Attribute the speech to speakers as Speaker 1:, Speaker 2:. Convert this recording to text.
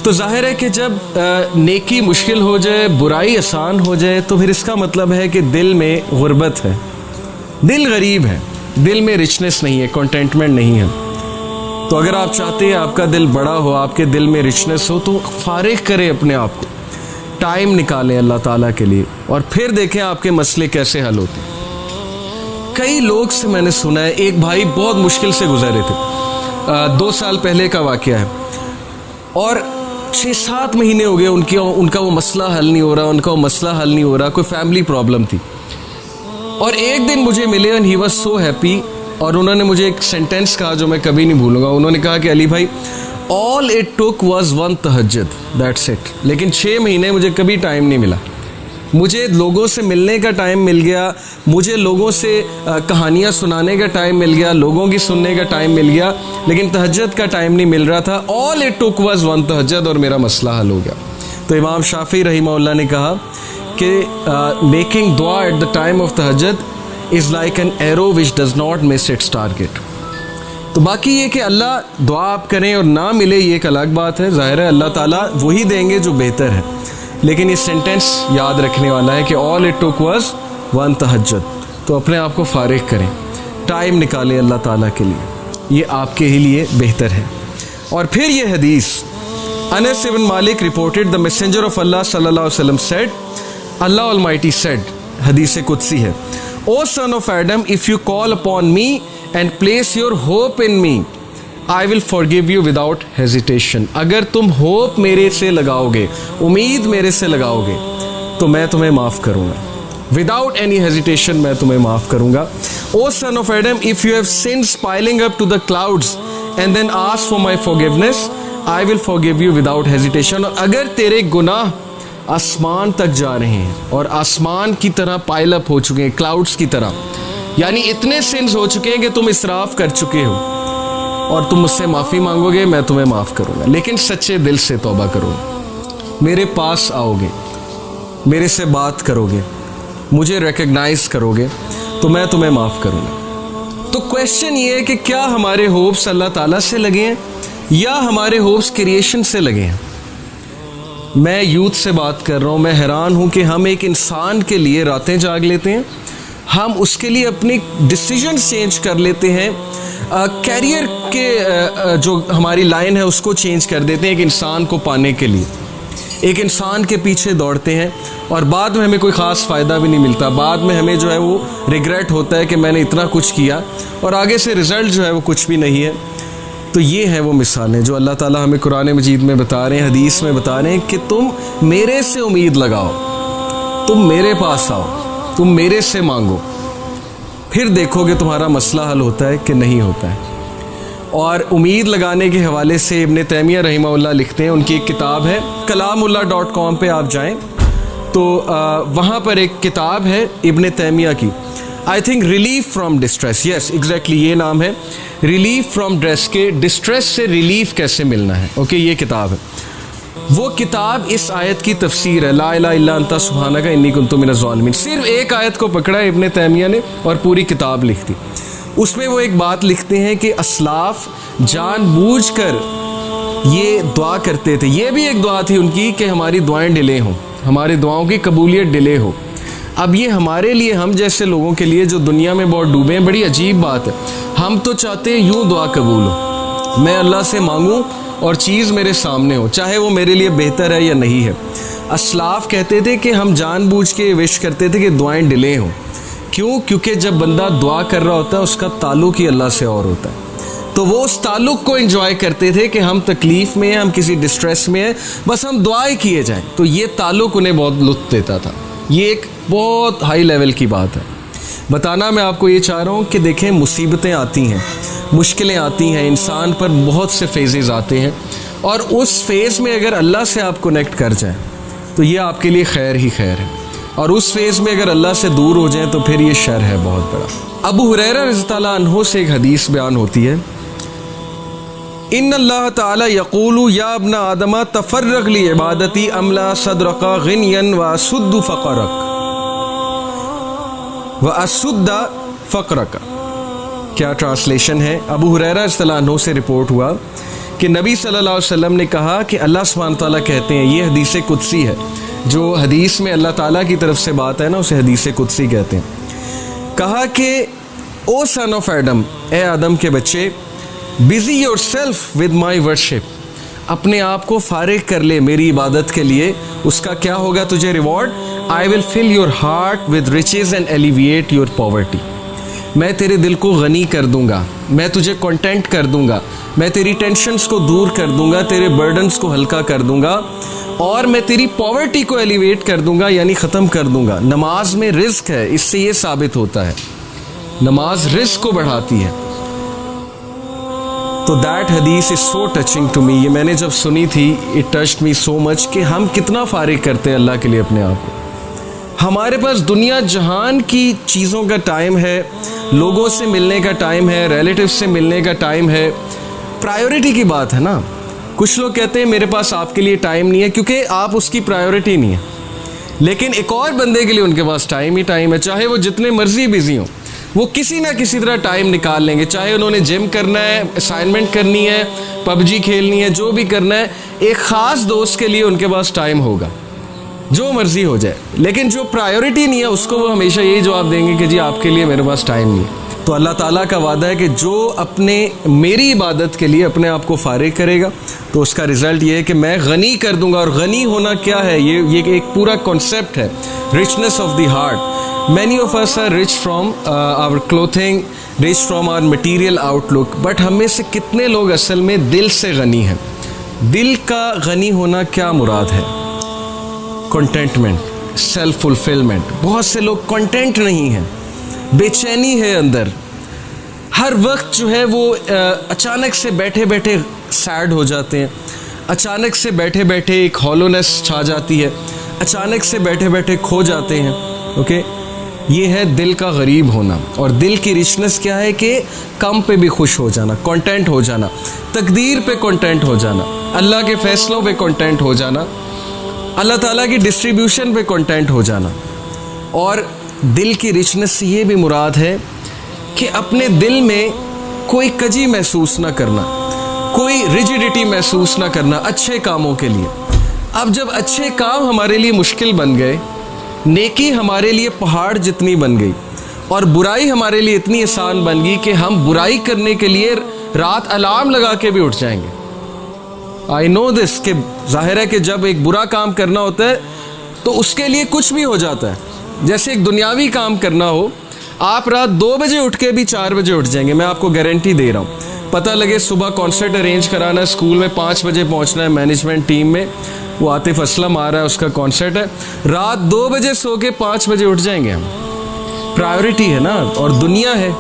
Speaker 1: तो जाहिर है कि जब नेकी मुश्किल हो जाए, बुराई आसान हो जाए, तो फिर इसका मतलब है कि दिल में गुर्बत है, दिल गरीब है, दिल में रिचनेस नहीं है, कंटेंटमेंट नहीं है। तो अगर आप चाहते हैं आपका दिल बड़ा हो, आपके दिल में रिचनेस हो, तो फारिग करें अपने आप को, टाइम निकालें अल्लाह ताला के लिए, और फिर देखें आपके मसले कैसे हल होते हैं। कई लोग से मैंने सुना है, एक भाई बहुत मुश्किल से गुजरे थे, 2 साल पहले का वाकया है, और 6-7 महीने हो गए उनका वो मसला हल नहीं हो रहा, उनका वो मसला हल नहीं हो रहा, कोई फैमिली प्रॉब्लम थी। और एक दिन मुझे मिले and he was so happy, और उन्होंने मुझे एक सेंटेंस कहा जो मैं कभी नहीं भूलूंगा। उन्होंने कहा कि अली भाई, ऑल इट टुक वाज 1 तहज्जुद, दैट्स इट। लेकिन 6 महीने मुझे कभी टाइम नहीं मिला, मुझे लोगों से मिलने का टाइम मिल गया, मुझे लोगों से कहानियाँ सुनाने का टाइम मिल गया, लोगों की सुनने का टाइम मिल गया, लेकिन तहज्जुद का टाइम नहीं मिल रहा था। ऑल इट टुक वाज 1 तहज्जुद, और मेरा मसला हल हो गया। तो इमाम शाफी रहीमहुल्लाह ने कहा कि मेकिंग दुआ एट द टाइम ऑफ तहज्जुद is like an arrow which does not miss its target. तो बाकी ये कि अल्लाह दुआ आप करें और ना मिले, ये एक अलग बात है। ज़ाहिर है अल्लाह ताला वही देंगे जो बेहतर है, लेकिन ये सेंटेंस याद रखने वाला है कि ऑल इट टुक वाज 1 तहज्जुद। तो अपने आप को फारिग करें, टाइम निकालें अल्लाह ताला के लिए, ये आपके ही लिए बेहतर है। और फिर ये हदीस, अनस इब्न मालिक रिपोर्टेड द मैसेंजर ऑफ अल्लाह सल्लल्लाहु अलैहि वसल्लम सेड, अल्लाह ऑलमाइटी सेड, हदीस कुदसी है, O son of Adam, if you call upon me and place your hope in me, I will forgive you without hesitation. अगर तुम होप मेरे से लगाओगे, उम्मीद मेरे से लगाओगे, तो मैं तुम्हें माफ़ करूँगा, विदाउट एनी हेजिटेशन मैं तुम्हें माफ़ करूँगा। O son of Adam, if you have sins piling up to the clouds and then ask for my forgiveness, I will forgive you without hesitation. और अगर तेरे गुनाह आसमान तक जा रहे हैं और आसमान की तरह पाइल अप हो चुके हैं, क्लाउड्स की तरह, यानी इतने सिन्स हो चुके हैं कि तुम इसराफ कर चुके हो, और तुम मुझसे माफ़ी मांगोगे, मैं तुम्हें माफ़ करूँगा। लेकिन सच्चे दिल से तौबा करोगे, मेरे पास आओगे, मेरे से बात करोगे, मुझे रिकग्नाइज करोगे, तो मैं तुम्हें माफ़ करूँगा। तो क्वेश्चन ये है कि क्या हमारे होप्स अल्लाह ताला से लगे हैं या हमारे होप्स क्रिएशन से लगे हैं? मैं यूथ से बात कर रहा हूँ, मैं हैरान हूँ कि हम एक इंसान के लिए रातें जाग लेते हैं, हम उसके लिए अपनी डिसीजन चेंज कर लेते हैं, कैरियर के जो हमारी लाइन है उसको चेंज कर देते हैं एक इंसान को पाने के लिए, एक इंसान के पीछे दौड़ते हैं, और बाद में हमें कोई ख़ास फ़ायदा भी नहीं मिलता। बाद में हमें जो है वो रिग्रेट होता है कि मैंने इतना कुछ किया और आगे से रिज़ल्ट जो है वो कुछ भी नहीं है। तो ये है वो मिसालें जो अल्लाह ताला हमें कुरान मजीद में बता रहे हैं, हदीस में बता रहे हैं कि तुम मेरे से उम्मीद लगाओ, तुम मेरे पास आओ, तुम मेरे से मांगो, फिर देखोगे तुम्हारा मसला हल होता है कि नहीं होता है। और उम्मीद लगाने के हवाले से इब्न तैमिया रहीमहुल्लाह लिखते हैं, उनकी एक किताब है, कलामुल्लाह.com पे आप जाएं तो वहाँ पर एक किताब है इब्न तैमिया की, I think relief from distress, yes exactly ये नाम है, रिलीफ फ्रॉम डिस्ट्रेस से रिलीफ कैसे मिलना है। ओके, ये किताब है। वो किताब इस आयत की तफसीर है, ला इलाहा इल्ला अंता सुब्हानका इन्नी कुन्तु मिनज़ ज़ालिमीन। सिर्फ एक आयत को पकड़ा इब्न तैमिया ने और पूरी किताब लिख दी। उसमें वो एक बात लिखते हैं कि असलाफ जानबूझकर ये दुआ करते थे, ये भी एक दुआ थी उनकी कि हमारी दुआएं डिले हों, हमारी दुआओं की कबूलियत डिले हो। अब ये हमारे लिए, हम जैसे लोगों के लिए जो दुनिया में बहुत डूबे हैं, बड़ी अजीब बात है। हम तो चाहते हैं यूँ दुआ कबूल हो, मैं अल्लाह से मांगूँ और चीज़ मेरे सामने हो, चाहे वो मेरे लिए बेहतर है या नहीं है। असलाफ कहते थे कि हम जानबूझ के विश करते थे कि दुआएं डिले हों। क्यों? क्योंकि जब बंदा दुआ कर रहा होता है उसका ताल्लुक़ ही अल्लाह से और होता है, तो वो उस ताल्लुक़ को एंजॉय करते थे कि हम तकलीफ़ में हैं, हम किसी डिस्ट्रेस में हैं, बस हम दुआएं किए जाएं। तो ये ताल्लुक़ उन्हें बहुत लुत्फ़ देता था। ये एक बहुत हाई लेवल की बात है। बताना मैं आपको ये चाह रहा हूँ कि देखें, मुसीबतें आती हैं, मुश्किलें आती हैं, इंसान पर बहुत से फेजेज़ आते हैं, और उस फेज़ में अगर अल्लाह से आप कनेक्ट कर जाएं तो ये आपके लिए खैर ही खैर है, और उस फेज़ में अगर अल्लाह से दूर हो जाएं तो फिर ये शर है बहुत बड़ा। अबू हुरैरा रज़ियल्लाहु अन्हु से एक हदीस बयान होती है, इन्नल्लाह ताला यक़ूलु या इब्ना आदम तफ़र्रग़ ली इबादती अमला सदरका ग़िनियन व असुद्दु फ़क़रक व असुद्दा फ़क़रका। क्या ट्रांसलेशन है? अबू हुरैरा रज़ियल्लाहु अन्हु से रिपोर्ट हुआ कि नबी सल्लल्लाहु अलैहि वसल्लम ने कहा कि अल्लाह सुब्हानहू तआला कहते हैं, ये हदीस कुदसी है, जो हदीस में अल्लाह ताला की तरफ से बात है ना, उसे हदीस कुदसी कहते हैं। कहा कि ओ सन ऑफ एडम, ए आदम के बच्चे, busy your self with my worship, अपने आप को फारिग कर ले मेरी इबादत के लिए। उसका क्या होगा तुझे reward? I will fill your heart with riches and alleviate your poverty. मैं तेरे दिल को गनी कर दूंगा, मैं तुझे कंटेंट कर दूंगा, मैं तेरी टेंशन्स को दूर कर दूंगा, तेरे बर्डन्स को हल्का कर दूंगा, और मैं तेरी पॉवर्टी को एलिवेट कर दूंगा, यानी ख़त्म कर दूंगा। नमाज में रिस्क है, इससे ये साबित होता है नमाज रिस्क को बढ़ाती है। तो दैट हदीस is so touching to me. ये मैंने जब सुनी थी, it touched me so much कि हम कितना फारिग करते हैं अल्लाह के लिए अपने आप को। हमारे पास दुनिया जहान की चीज़ों का टाइम है, लोगों से मिलने का टाइम है, रिलेटिव से मिलने का टाइम है। प्रायोरिटी की बात है ना। कुछ लोग कहते हैं मेरे पास आपके लिए टाइम नहीं है, क्योंकि आप उसकी प्रायोरिटी नहीं है। लेकिन एक और बंदे के लिए उनके पास टाइम ही टाइम है, चाहे वो जितने मर्जी बिजी हों, वो किसी ना किसी तरह टाइम निकाल लेंगे। चाहे उन्होंने जिम करना है, असाइनमेंट करनी है, पबजी खेलनी है, जो भी करना है, एक ख़ास दोस्त के लिए उनके पास टाइम होगा, जो मर्जी हो जाए। लेकिन जो प्रायोरिटी नहीं है, उसको वो हमेशा यही जवाब देंगे कि जी आपके लिए मेरे पास टाइम नहीं है। तो अल्लाह ताला का वादा है कि जो अपने मेरी इबादत के लिए अपने आप को फारिग करेगा, तो उसका रिज़ल्ट ये है कि मैं गनी कर दूंगा। और गनी होना क्या है? ये एक पूरा कॉन्सेप्ट है, richness of the heart. Many of us are rich from our clothing, rich from our material outlook, but हम में से कितने लोग असल में दिल से गनी हैं? दिल का गनी होना क्या मुराद है? Contentment, self fulfilment. बहुत से लोग कंटेंट नहीं हैं, बेचैनी है अंदर। हर वक्त जो है वो अचानक से बैठे बैठे सैड हो जाते हैं, अचानक से बैठे बैठे एक हॉलोनेस छा जाती है, अचानक से बैठे बैठे खो जाते हैं। ओके, ये है दिल का गरीब होना। और दिल की रिचनेस क्या है? कि कम पे भी खुश हो जाना, कंटेंट हो जाना, तकदीर पे कंटेंट हो जाना, अल्लाह के फैसलों पे कंटेंट हो जाना, अल्लाह ताला की डिस्ट्रीब्यूशन पे कंटेंट हो जाना। और दिल की रिचनेस से ये भी मुराद है कि अपने दिल में कोई कजी महसूस ना करना, कोई रिजिडिटी महसूस ना करना अच्छे कामों के लिए। अब जब अच्छे काम हमारे लिए मुश्किल बन गए, नेकी हमारे लिए पहाड़ जितनी बन गई, और बुराई हमारे लिए इतनी आसान बन गई कि हम बुराई करने के लिए रात अलार्म लगा के भी उठ जाएंगे। आई नो दिस, कि जाहिर है कि जब एक बुरा काम करना होता है तो उसके लिए कुछ भी हो जाता है। जैसे एक दुनियावी काम करना हो, आप रात 2 बजे उठ के भी 4 बजे उठ जाएंगे, मैं आपको गारंटी दे रहा हूँ। पता लगे सुबह कॉन्सर्ट अरेंज कराना है, स्कूल में 5 बजे पहुँचना है, मैनेजमेंट टीम में वो आतिफ असलम आ रहा है, उसका कॉन्सर्ट है, रात 2 बजे सो के 5 बजे उठ जाएंगे हम। प्रायोरिटी है ना, और दुनिया है।